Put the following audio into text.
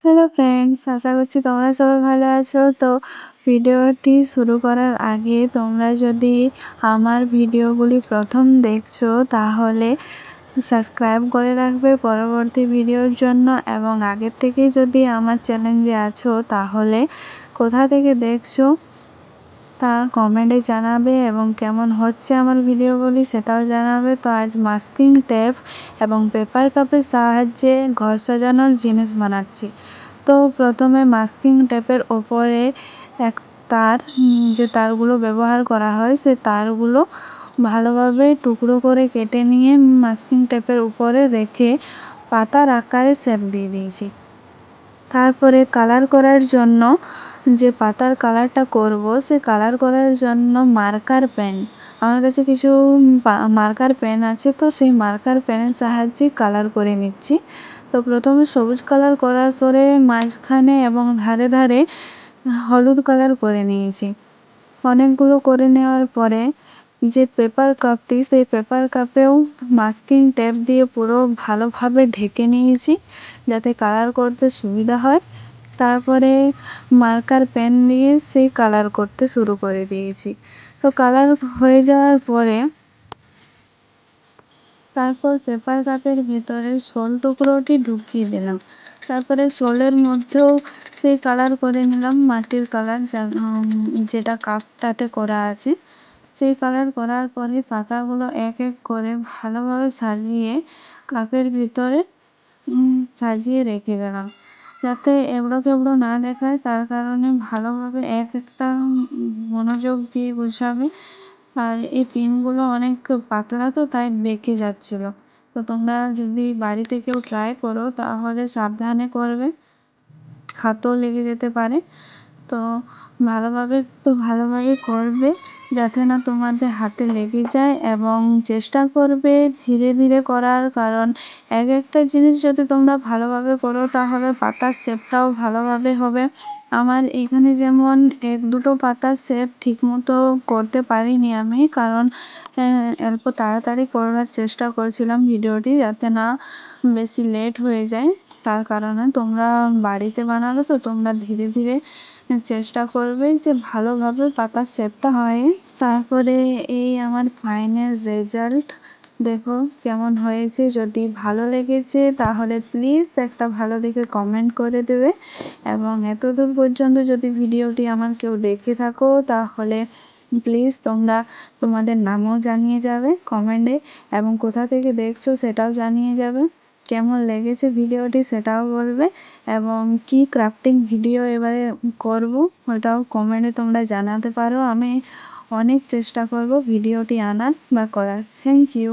Hello friends, আশা করছি তোমরা সবাই ভালো আছো। তো ভিডিওটি শুরু করার আগে তোমরা যদি আমার ভিডিওগুলি প্রথম দেখছো তাহলে সাবস্ক্রাইব করে রাখবে পরবর্তী ভিডিওর জন্য, এবং আগের থেকেই যদি আমার চ্যানেলে আছো তাহলে কোথা থেকে দেখছো তা কমেন্টে জানাবে, এবং কেমন হচ্ছে আমার ভিডিওগুলি সেটাও জানাবে। তো আজ মাস্কিং টেপ এবং পেপার কাপের সাহায্যে ঘর সাজানোর জিনিস বানাচ্ছি। তো প্রথমে মাস্কিং টেপের ওপরে এক তার যে তারগুলো ব্যবহার করা হয় সে তারগুলো ভালোভাবে টুকরো করে কেটে নিয়ে মাস্কিং টেপের উপরে রেখে পাতার আকারে শেপ দিয়ে দিয়েছি। তারপরে কালার করার জন্য যে পাতার কালারটা করব সে কালার করার জন্য মার্কার পেন, আমার কাছে কিছু মার্কার পেন আছে, তো সেই মার্কার পেনের সাহায্যে কালার করে নিচ্ছি। তো প্রথমে সবুজ কালার করার পরে মাঝখানে এবং ধারে ধারে হলুদ কালার করে নিয়েছি। অনেকগুলো করে নেওয়ার পরে যে পেপার কাপটি সেই পেপার কাপেও মাস্কিং টেপ দিয়ে পুরো ভালোভাবে ঢেকে নিয়েছি যাতে কালার করতে সুবিধা হয়। তারপরে মার্কার পেন দিয়ে সেই কালার করতে শুরু করে দিয়েছি। তো কালার হয়ে যাওয়ার পরে তারপর পেপার কাপের ভিতরে শোল টুকরোটি ঢুকিয়ে দিলাম। তারপরে শোলের মধ্যেও সেই কালার করে নিলাম, মাটির কালার যেটা কাপটাতে করা আছে। সেই কালার করার পরে পাতাগুলো এক এক করে ভালোভাবে সাজিয়ে কাপের ভিতরে সাজিয়ে রেখে দিলাম, যাতে এবড়ো খেবড়ো না দেখায়। তার কারণে ভালোভাবে এক একটা মনোযোগ দিয়ে গুছাবে। আর এই পিনগুলো অনেক পাতলা তো তাই বেঁকে যাচ্ছিল। তো তোমরা যদি বাড়িতে কেউ ট্রাই করো তাহলে সাবধানে করবে, হাতও লেগে যেতে পারে। তো ভালোভাবে করবে যাতে না তোমাদের হাতে লেগে যায়, এবং চেষ্টা করবে ধীরে ধীরে করার, কারণ এক একটা জিনিস যদি তোমরা ভালোভাবে করো তাহলে পাতার শেপটাও ভালোভাবে হবে। আমার এখানে যেমন এক দুটো পাতার শেপ ঠিকমতো করতে পারিনি আমি, কারণ অল্প তাড়াতাড়ি করার চেষ্টা করছিলাম ভিডিওটি যাতে না বেশি লেট হয়ে যায়। তার কারণে তোমরা বাড়িতে বানাবে তো তোমরা ধীরে ধীরে চেষ্টা করবে যে ভালোভাবে পাতার শেপটা হয়। তারপরে এই আমার ফাইনাল রেজাল্ট দেখো কেমন হয়েছে। যদি ভালো লেগেছে তাহলে প্লিজ একটা ভালো দেখে কমেন্ট করে দেবে, এবং এতদূর পর্যন্ত যদি ভিডিওটি আমার কেউ দেখে থাকো তাহলে প্লিজ তোমরা তোমাদের নামও জানিয়ে যাবে কমেন্টে, এবং কোথা থেকে দেখছো সেটাও জানিয়ে যাবে। কেমন লেগেছে ভিডিওটি সেটাও বলবে, এবং কি ক্রাফটিং ভিডিও এবারে করব ওটাও কমেন্টে তোমরা জানাতে পারো। আমি অনেক চেষ্টা করব ভিডিওটি আনার বা করার। Thank you.